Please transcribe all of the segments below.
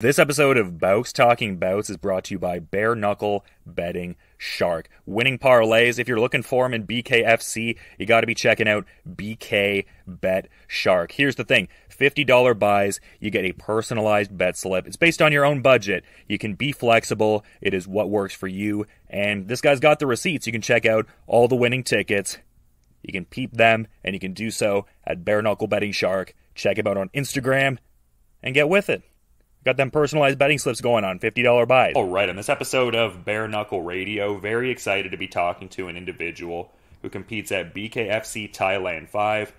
This episode of Bouts Talking Bouts is brought to you by Bare Knuckle Betting Shark. Winning parlays, if you're looking for them in BKFC, you got to be checking out BK Bet Shark. Here's the thing, $50 buys, you get a personalized bet slip. It's based on your own budget. You can be flexible. It is what works for you. And this guy's got the receipts. You can check out all the winning tickets. You can peep them, and you can do so at Bare Knuckle Betting Shark. Check him out on Instagram and get with it. Got them personalized betting slips going on, $50 buys. All right, on this episode of Bare Knuckle Radio, very excited to be talking to an individual who competes at BKFC Thailand 5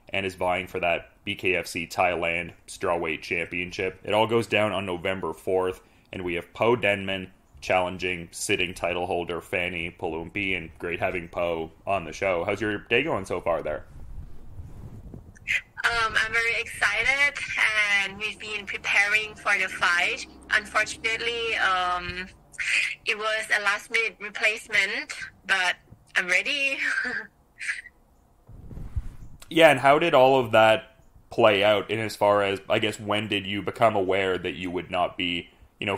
and is vying for that BKFC Thailand strawweight championship. It all goes down on November 4th, and we have Denman challenging sitting title holder Fani Peloumpi, and great having Po on the show. How's your day going so far there? I'm very excited, and we've been preparing for the fight. Unfortunately, it was a last-minute replacement, but I'm ready. Yeah, and how did all of that play out in as far as, I guess, when did you become aware that you would not be,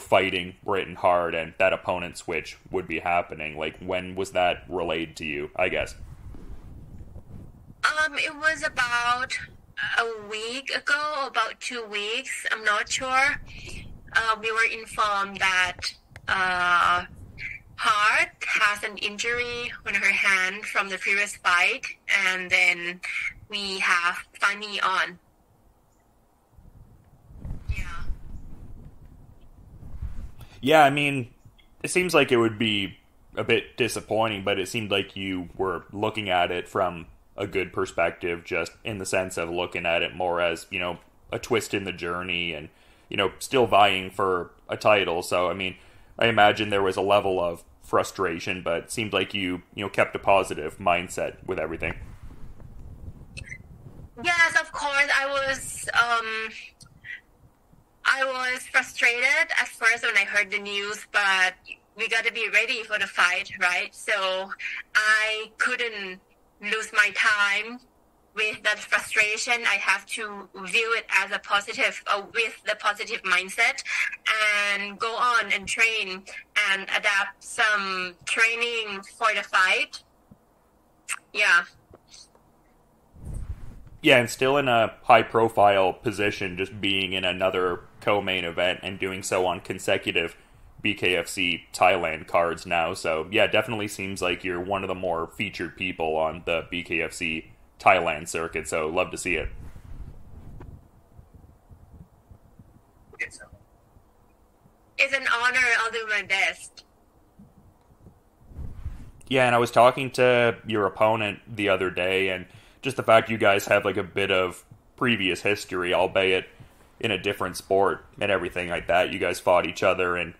fighting Britain Hart and that opponent switch would be happening? Like, when was that relayed to you, I guess? It was about a week ago, about 2 weeks, I'm not sure. We were informed that Hart has an injury on her hand from the previous fight, and then we have Fani on. Yeah, I mean, it seems like it would be a bit disappointing, but it seemed like you were looking at it from a good perspective, just in the sense of looking at it more as, a twist in the journey and, still vying for a title. So, I mean, I imagine there was a level of frustration, but it seemed like you kept a positive mindset with everything. Yes, of course. I was frustrated at first when I heard the news, but we got to be ready for the fight, right? So I couldn't lose my time with that frustration. I have to view it as a positive, with the positive mindset, and go on and train and adapt some training for the fight. Yeah. Yeah, and still in a high-profile position, just being in another co-main event and doing so on consecutive BKFC Thailand cards now. So, yeah, definitely seems like you're one of the more featured people on the BKFC Thailand circuit, so love to see it. It's an honor. I'll do my best. Yeah, and I was talking to your opponent the other day, and just the fact you guys have like a bit of previous history, albeit in a different sport and everything like that. You guys fought each other in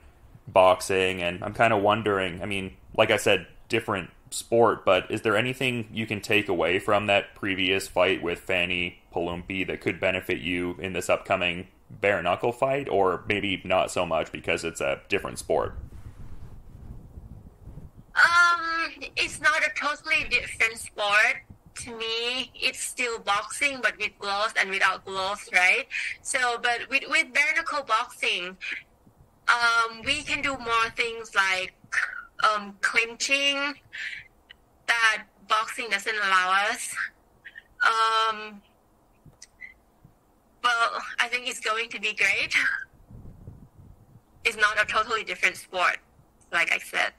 boxing, and I'm kind of wondering, I mean, like I said, different sport, but is there anything you can take away from that previous fight with Fani Peloumpi that could benefit you in this upcoming bare knuckle fight, or maybe not so much because it's a different sport? It's not a totally different sport. To me, it's still boxing, but with gloves and without gloves, right? So, but with bare knuckle boxing, we can do more things like clinching that boxing doesn't allow us. Well, I think it's going to be great. It's not a totally different sport, like I said.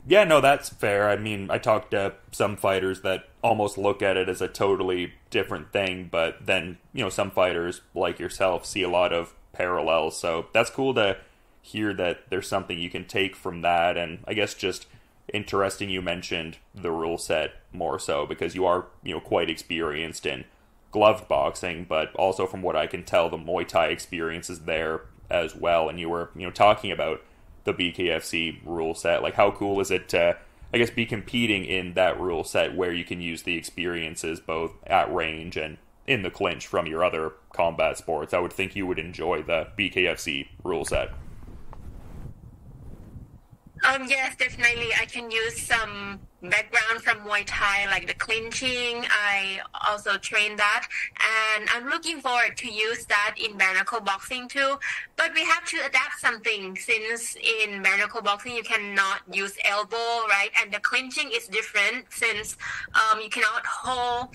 Yeah, no, that's fair. I mean, I talked to some fighters that almost look at it as a totally different thing, but then, some fighters like yourself see a lot of parallels. So that's cool to hear that there's something you can take from that. And I guess just interesting you mentioned the rule set more so because you are, quite experienced in gloved boxing, but also from what I can tell, the Muay Thai experience is there as well. And you were, talking about the BKFC rule set. Like, how cool is it to, I guess, be competing in that rule set where you can use the experiences both at range and in the clinch from your other combat sports? I would think you would enjoy the BKFC rule set. Yes, definitely. I can use some background from Muay Thai, like the clinching. I also train that, and I'm looking forward to use that in bare knuckle boxing too. But we have to adapt something, since in bare knuckle boxing you cannot use elbow, right? And the clinching is different, since you cannot hold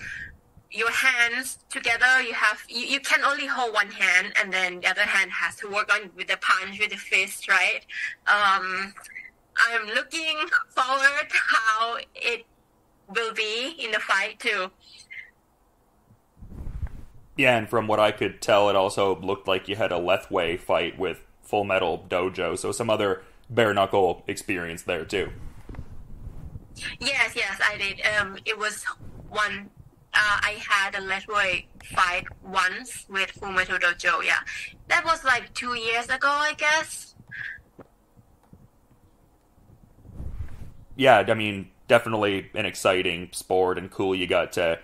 your hands together. You can only hold one hand, and then the other hand has to work on with the punch, with the fist, right? I'm looking forward to how it will be in the fight too. Yeah, and from what I could tell, it also looked like you had a lethwei fight with Full Metal Dojo, so some other bare knuckle experience there too. Yes, I did. It was one. I had a lethwei fight once with Full Metal Dojo. Yeah, that was like 2 years ago, I guess. Yeah, I mean, definitely an exciting sport and cool you got to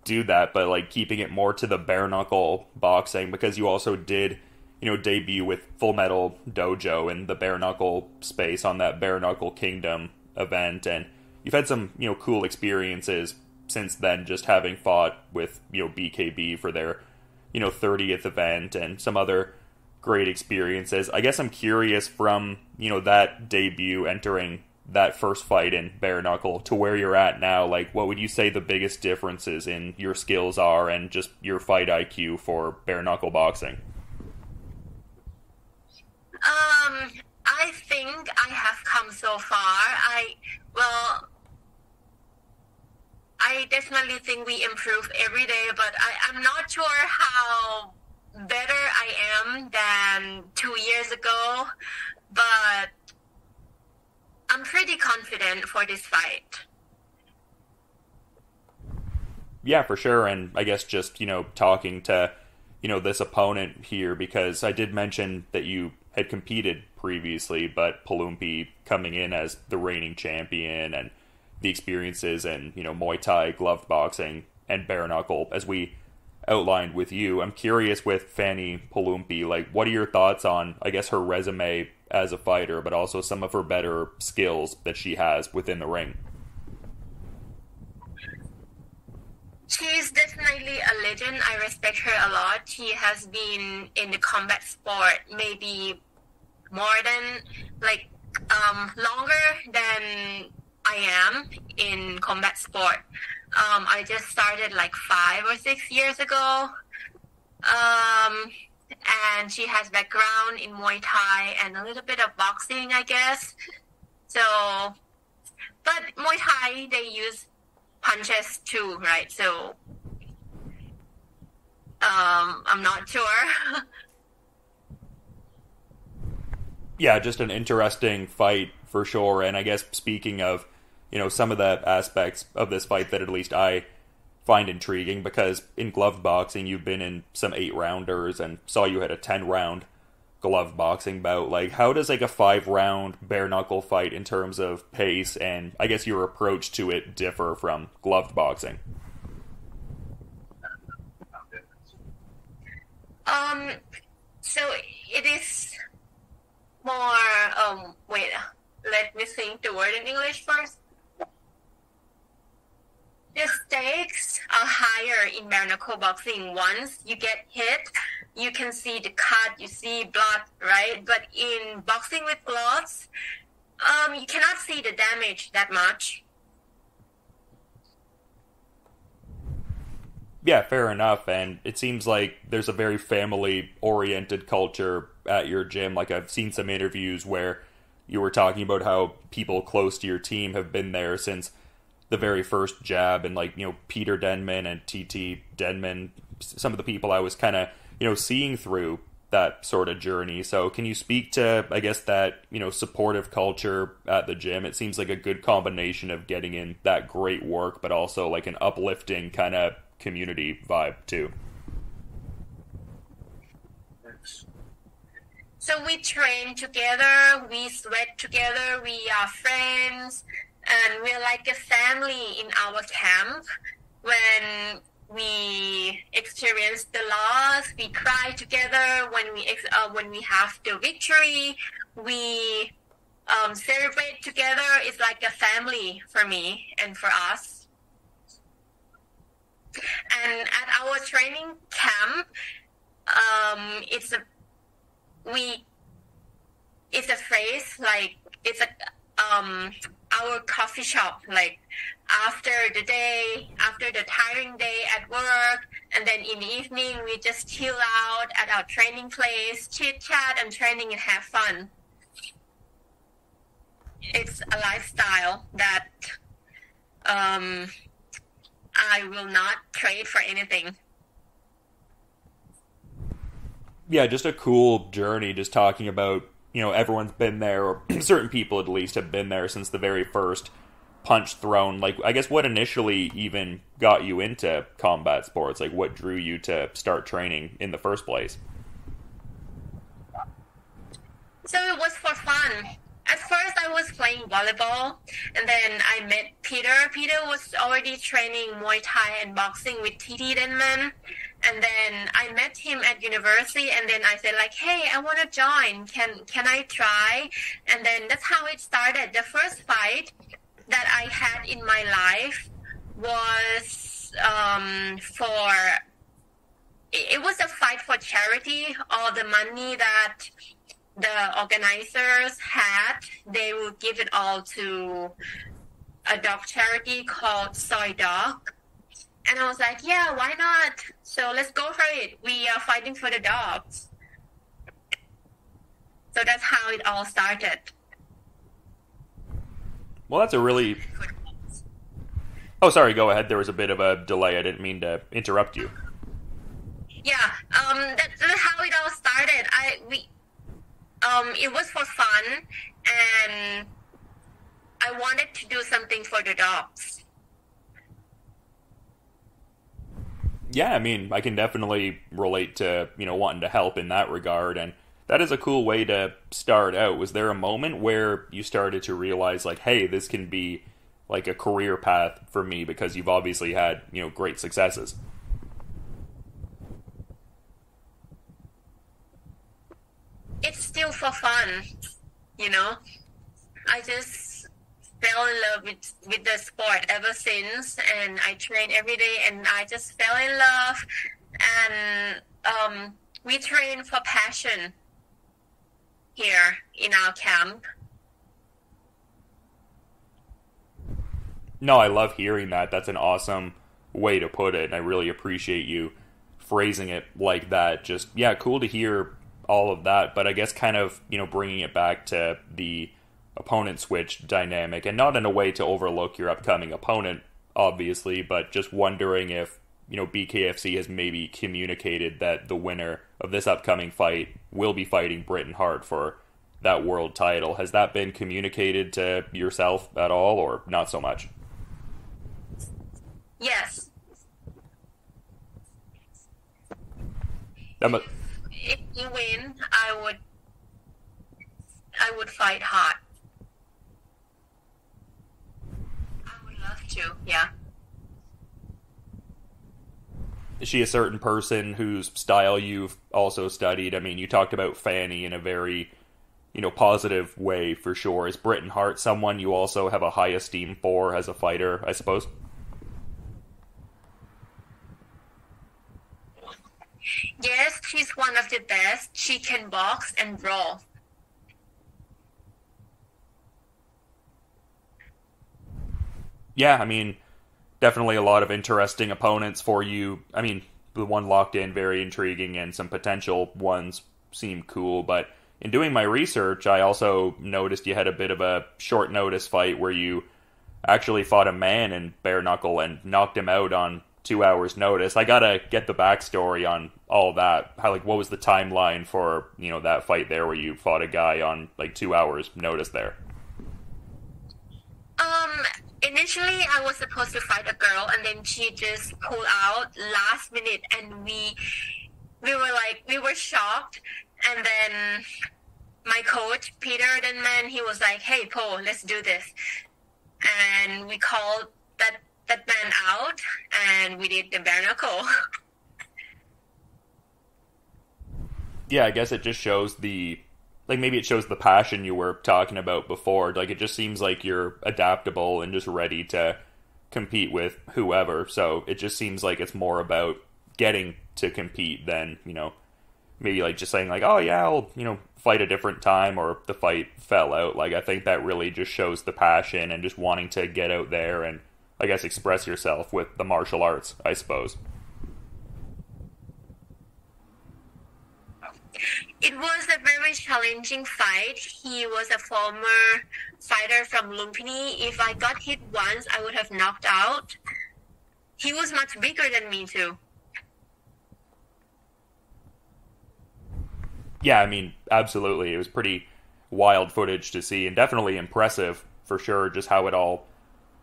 do that, but like keeping it more to the bare knuckle boxing, because you also did, debut with Full Metal Dojo in the bare knuckle space on that Bare Knuckle Kingdom event, and you've had some, cool experiences since then, just having fought with, BKB for their, 30th event and some other great experiences. I guess I'm curious from, that debut entering that first fight in bare knuckle to where you're at now, like what would you say the biggest differences in your skills are and just your fight IQ for bare knuckle boxing? I think I have come so far. I definitely think we improve every day, but I'm not sure how better I am than 2 years ago, but I'm pretty confident for this fight. Yeah, for sure. And I guess just, talking to, this opponent here, because I did mention that you had competed previously, but Peloumpi coming in as the reigning champion and the experiences in, Muay Thai, gloved boxing, and bare knuckle, as we outlined with you. I'm curious with Fani Peloumpi, like, what are your thoughts on, I guess, her resume as a fighter, but also some of her better skills that she has within the ring? She's definitely a legend. I respect her a lot. She has been in the combat sport maybe more than, longer than I am in combat sport. I just started 5 or 6 years ago. And she has background in Muay Thai and a little bit of boxing, I guess. So, but Muay Thai, they use punches too, right? So, I'm not sure. Yeah, just an interesting fight for sure. And I guess speaking of, some of the aspects of this fight that at least I find intriguing, because in gloved boxing you've been in some 8-rounders and saw you had a 10-round gloved boxing bout. Like, how does a 5-round bare knuckle fight in terms of pace and I guess your approach to it differ from gloved boxing? So it is more wait, let me think the word in English first. The stakes are higher in bare knuckle boxing. Once you get hit, you can see the cut, you see blood, right? But in boxing with gloves, you cannot see the damage that much. Yeah, fair enough. And it seems like there's a very family-oriented culture at your gym. Like, I've seen some interviews where you were talking about how people close to your team have been there since the very first jab, and Peter Denman and TT Denman, some of the people I was kind of, seeing through that sort of journey. So can you speak to, I guess, that, supportive culture at the gym? It seems like a good combination of getting in that great work, but also an uplifting kind of community vibe too. So we train together, we sweat together, we are friends, and we're like a family in our camp. When we experience the loss, we cry together. When we have the victory, we celebrate together. It's like a family for me and for us. And at our training camp, it's a phrase like it's our coffee shop, like after the tiring day at work, and then in the evening we just chill out at our training place, chit chat and training and have fun. It's a lifestyle that I will not trade for anything. Yeah, just a cool journey, just talking about, everyone's been there, or certain people at least have been there since the very first punch thrown. Like, I guess what initially even got you into combat sports? Like, what drew you to start training in the first place? So it was for fun. At first, I was playing volleyball, and then I met Peter. Peter was already training Muay Thai and boxing with TT Denman, and then I met him at university, and then I said like, hey, I want to join. Can I try? And then that's how it started. The first fight that I had in my life was it was a fight for charity. All the money that the organizers had, they would give it all to a dog charity called Soy Dog. And I was like, yeah, why not? So let's go for it. We are fighting for the dogs. So that's how it all started. Well, that's a really... Oh, sorry, go ahead. There was a bit of a delay. I didn't mean to interrupt you. Yeah, that's how it all started. It was for fun, and I wanted to do something for the dogs. Yeah, I mean, I can definitely relate to, wanting to help in that regard, and that is a cool way to start out. Was there a moment where you started to realize, like, hey, this can be, like, a career path for me, because you've obviously had, great successes? It's still for fun, I just fell in love with the sport ever since, and I train every day, and I just fell in love, and we train for passion here in our camp. No, I love hearing that. That's an awesome way to put it, and I really appreciate you phrasing it like that. Just, yeah, cool to hear all of that, but I guess kind of, bringing it back to the opponent switch dynamic, and not in a way to overlook your upcoming opponent, obviously, but just wondering if, BKFC has maybe communicated that the winner of this upcoming fight will be fighting Britain Hart for that world title. Has that been communicated to yourself at all, or not so much? Yes. If you win, I would fight Hart. I would love to, yeah. Is she a certain person whose style you've also studied? I mean, you talked about Fani in a very, positive way for sure. Is Britain Hart someone you also have a high esteem for as a fighter, I suppose? Yes, she's one of the best. She can box and brawl. Yeah, I mean, definitely a lot of interesting opponents for you. I mean, the one locked in, very intriguing, and some potential ones seem cool, but in doing my research, I also noticed you had a bit of a short notice fight where you actually fought a man in Bare Knuckle and knocked him out on 2 hours notice. I gotta get the backstory on all that. What was the timeline for, that fight there where you fought a guy on 2 hours notice there? Initially I was supposed to fight a girl, and then she just pulled out last minute, and we were shocked. And then my coach, Peter Denman, he was like, hey, Po, let's do this. And we called that man out, and we did the bare knuckle. Yeah, I guess it just shows the like maybe it shows the passion you were talking about before. Like it just seems like you're adaptable and just ready to compete with whoever. So it just seems like it's more about getting to compete than, maybe like just saying like, oh yeah, I'll, fight a different time or the fight fell out. Like I think that really just shows the passion and just wanting to get out there and I guess express yourself with the martial arts, I suppose. It was a very challenging fight. He was a former fighter from Lumpini. If I got hit once, I would have knocked out. He was much bigger than me too. Yeah, I mean, absolutely. It was pretty wild footage to see and definitely impressive for sure, just how it all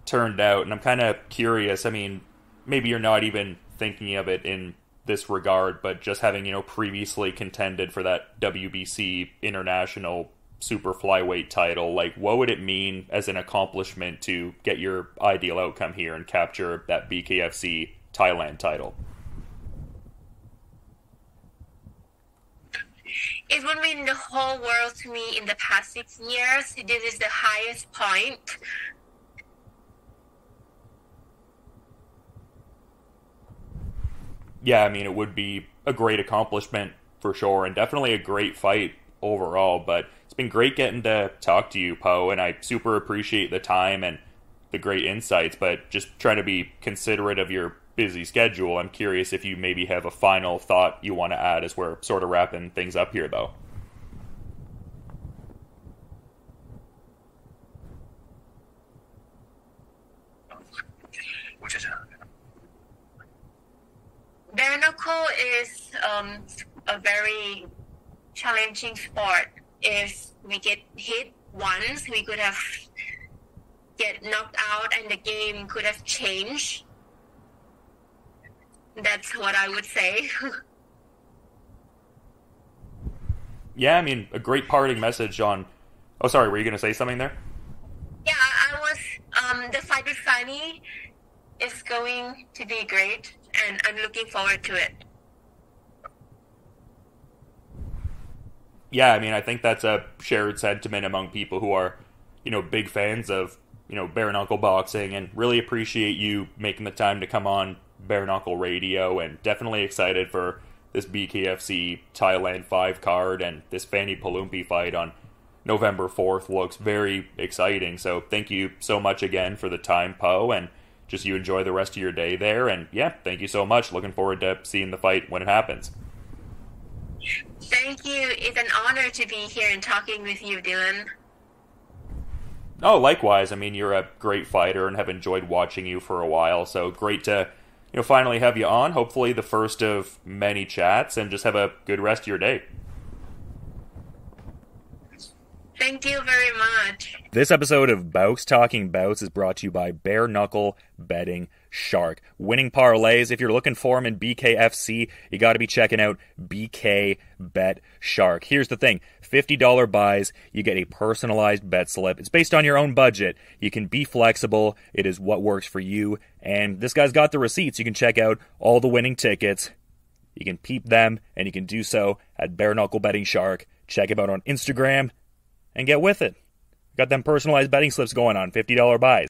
turned out. And I'm kind of curious, I mean, maybe you're not even thinking of it in this regard, but just having, previously contended for that WBC International Super Flyweight title, like what would it mean as an accomplishment to get your ideal outcome here and capture that BKFC Thailand title? It would mean the whole world to me in the past 6 years. This is the highest point. Yeah, I mean, it would be a great accomplishment for sure, and definitely a great fight overall, but it's been great getting to talk to you, Po, and I super appreciate the time and the great insights, but just trying to be considerate of your busy schedule. I'm curious if you maybe have a final thought you want to add as we're sort of wrapping things up here, though. Bare knuckle is a very challenging sport. If we get hit once, we could have get knocked out and the game could have changed. That's what I would say. Yeah, I mean, a great parting message on... Oh, sorry, were you going to say something there? Yeah, I was... the fight with Fani is going to be great, and I'm looking forward to it. Yeah, I mean, I think that's a shared sentiment among people who are, big fans of, bare knuckle boxing, and really appreciate you making the time to come on Bare Knuckle Radio, and definitely excited for this BKFC Thailand 5 card, and this Fani Peloumpi fight on November 4th looks very exciting. So thank you so much again for the time, Po, and just you enjoy the rest of your day there, and yeah, thank you so much. Looking forward to seeing the fight when it happens. Thank you. It's an honor to be here and talking with you, Dylan. Oh, likewise. I mean, you're a great fighter and have enjoyed watching you for a while, so great to finally have you on. Hopefully the first of many chats, and just have a good rest of your day. Thank you very much. This episode of Bouts Talking Bouts is brought to you by Bare Knuckle Betting Shark. Winning parlays, if you're looking for them in BKFC, you got to be checking out BK Bet Shark. Here's the thing, $50 buys, you get a personalized bet slip. It's based on your own budget. You can be flexible. It is what works for you. And this guy's got the receipts. You can check out all the winning tickets. You can peep them, and you can do so at Bare Knuckle Betting Shark. Check him out on Instagram and get with it. Got them personalized betting slips going on, $50 buys.